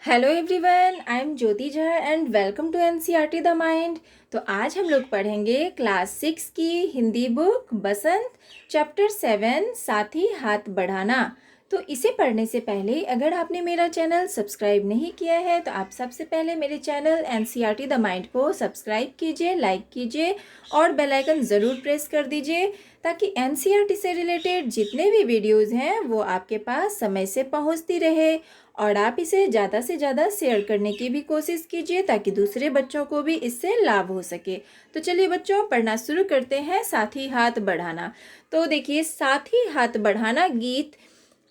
Hello everyone, I am Jyoti Jha and welcome to NCERT the mind. तो आज हम लोग पढ़ेंगे क्लास 6 की हिंदी बुक बसंत चैप्टर 7 साथी हाथ बढ़ाना। तो इसे पढ़ने से पहले अगर आपने मेरा चैनल सब्सक्राइब नहीं किया है तो आप सबसे पहले मेरे चैनल एनसीईआरटी द माइंड को सब्सक्राइब कीजिए, लाइक कीजिए और बेल आइकन ज़रूर प्रेस कर दीजिए ताकि एनसीईआरटी से रिलेटेड जितने भी वीडियोज़ हैं वो आपके पास समय से पहुंचती रहे। और आप इसे ज़्यादा से ज़्यादा शेयर करने की भी कोशिश कीजिए ताकि दूसरे बच्चों को भी इससे लाभ हो सके। तो चलिए बच्चों, पढ़ना शुरू करते हैं। साथी हाथ बढ़ाना। तो देखिए, साथी हाथ बढ़ाना गीत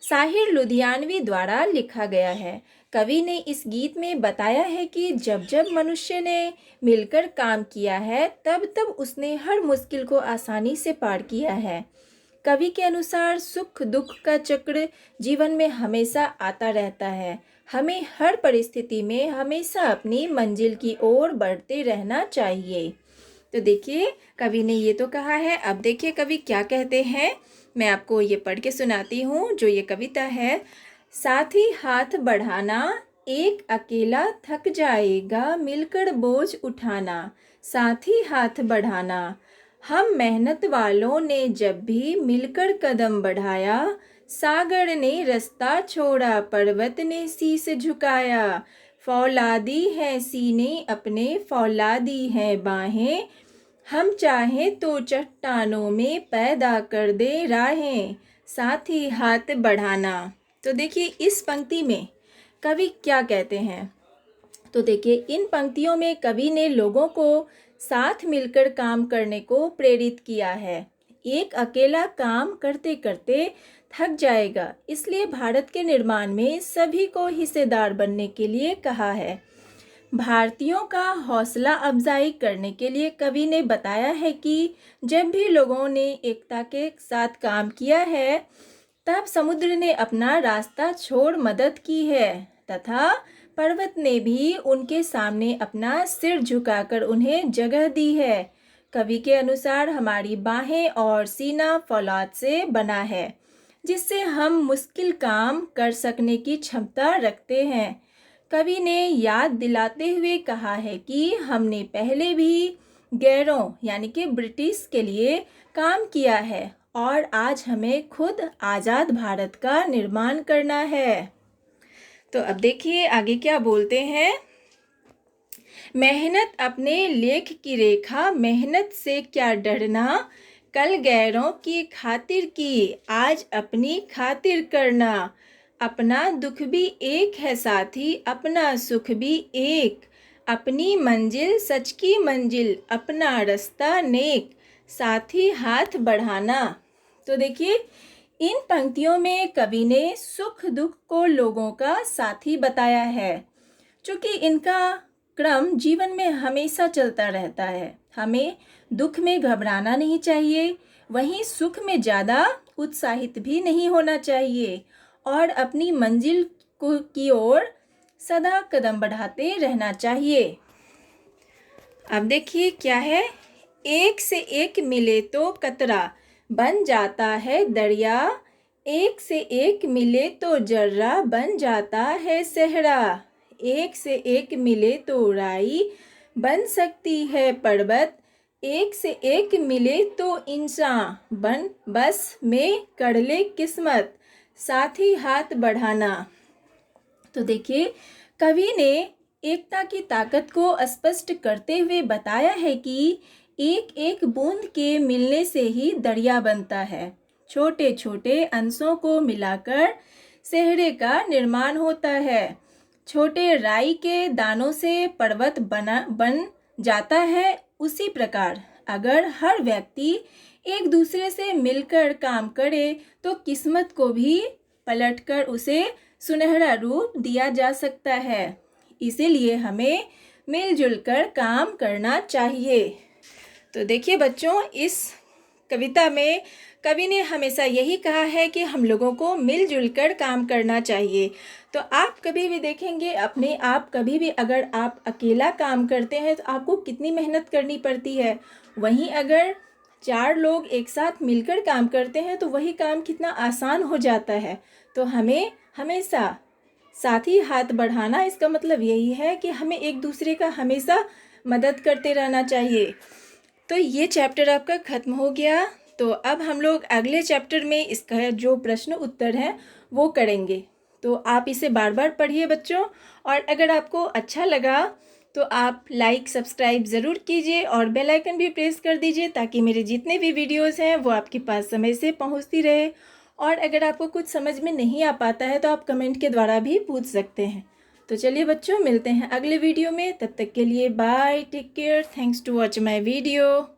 साहिर लुधियानवी द्वारा लिखा गया है। कवि ने इस गीत में बताया है कि जब जब मनुष्य ने मिलकर काम किया है तब तब उसने हर मुश्किल को आसानी से पार किया है। कवि के अनुसार सुख दुख का चक्र जीवन में हमेशा आता रहता है। हमें हर परिस्थिति में हमेशा अपनी मंजिल की ओर बढ़ते रहना चाहिए। तो देखिए, कवि ने ये तो कहा है। अब देखिए कवि क्या कहते हैं। मैं आपको ये पढ़ के सुनाती हूँ जो ये कविता है। साथी हाथ बढ़ाना, एक अकेला थक जाएगा मिलकर बोझ उठाना। साथी हाथ बढ़ाना, हम मेहनत वालों ने जब भी मिलकर कदम बढ़ाया, सागर ने रास्ता छोड़ा पर्वत ने शीश झुकाया। फौलादी है सीने अपने, फौलादी है बाहें, हम चाहें तो चट्टानों में पैदा कर दे राहें। साथी हाथ बढ़ाना। तो देखिए इस पंक्ति में कवि क्या कहते हैं। तो देखिए, इन पंक्तियों में कवि ने लोगों को साथ मिलकर काम करने को प्रेरित किया है। एक अकेला काम करते करते थक जाएगा, इसलिए भारत के निर्माण में सभी को हिस्सेदार बनने के लिए कहा है। भारतीयों का हौसला अफजाई करने के लिए कवि ने बताया है कि जब भी लोगों ने एकता के साथ काम किया है तब समुद्र ने अपना रास्ता छोड़ मदद की है तथा पर्वत ने भी उनके सामने अपना सिर झुकाकर उन्हें जगह दी है। कवि के अनुसार हमारी बाहें और सीना फौलाद से बना है जिससे हम मुश्किल काम कर सकने की क्षमता रखते हैं। कवि ने याद दिलाते हुए कहा है कि हमने पहले भी गैरों यानी कि ब्रिटिश के लिए काम किया है और आज हमें खुद आज़ाद भारत का निर्माण करना है। तो अब देखिए आगे क्या बोलते हैं। मेहनत अपने लेख की रेखा, मेहनत से क्या डरना, कल गैरों की खातिर की आज अपनी खातिर करना। अपना दुख भी एक है साथी, अपना सुख भी एक, अपनी मंजिल सच की मंजिल, अपना रास्ता नेक, साथी हाथ बढ़ाना। तो देखिए, इन पंक्तियों में कवि ने सुख दुख को लोगों का साथी बताया है। चूँकि इनका क्रम जीवन में हमेशा चलता रहता है। हमें दुख में घबराना नहीं चाहिए, वहीं सुख में ज़्यादा उत्साहित भी नहीं होना चाहिए और अपनी मंजिल की ओर सदा कदम बढ़ाते रहना चाहिए। अब देखिए क्या है। एक से एक मिले तो कतरा बन जाता है दरिया, एक से एक मिले तो जर्रा बन जाता है सहरा। एक से एक मिले तो राई बन सकती है पर्वत, एक से एक मिले तो इंसान बन बस में कर ले किस्मत। साथी हाथ बढ़ाना। तो देखिए, कवि ने एकता की ताकत को स्पष्ट करते हुए बताया है कि एक एक बूंद के मिलने से ही दरिया बनता है। छोटे छोटे अंशों को मिलाकर सेहरे का निर्माण होता है। छोटे राई के दानों से पर्वत बन जाता है। उसी प्रकार अगर हर व्यक्ति एक दूसरे से मिलकर काम करे तो किस्मत को भी पलटकर उसे सुनहरा रूप दिया जा सकता है। इसीलिए हमें मिलजुल कर काम करना चाहिए। तो देखिए बच्चों, इस कविता में कवि ने हमेशा यही कहा है कि हम लोगों को मिलजुल कर काम करना चाहिए। तो आप कभी भी देखेंगे अपने आप, कभी भी अगर आप अकेला काम करते हैं तो आपको कितनी मेहनत करनी पड़ती है। वहीं अगर 4 लोग एक साथ मिलकर काम करते हैं तो वही काम कितना आसान हो जाता है। तो हमें हमेशा साथ ही हाथ बढ़ाना, इसका मतलब यही है कि हमें एक दूसरे का हमेशा मदद करते रहना चाहिए। तो ये चैप्टर आपका ख़त्म हो गया। तो अब हम लोग अगले चैप्टर में इसका जो प्रश्न उत्तर है वो करेंगे। तो आप इसे बार बार पढ़िए बच्चों, और अगर आपको अच्छा लगा तो आप लाइक सब्सक्राइब ज़रूर कीजिए और बेल आइकन भी प्रेस कर दीजिए, ताकि मेरे जितने भी वीडियोस हैं वो आपके पास समय से पहुंचती रहे। और अगर आपको कुछ समझ में नहीं आ पाता है तो आप कमेंट के द्वारा भी पूछ सकते हैं। तो चलिए बच्चों, मिलते हैं अगले वीडियो में। तब तक के लिए bye, take care, thanks to watch my video.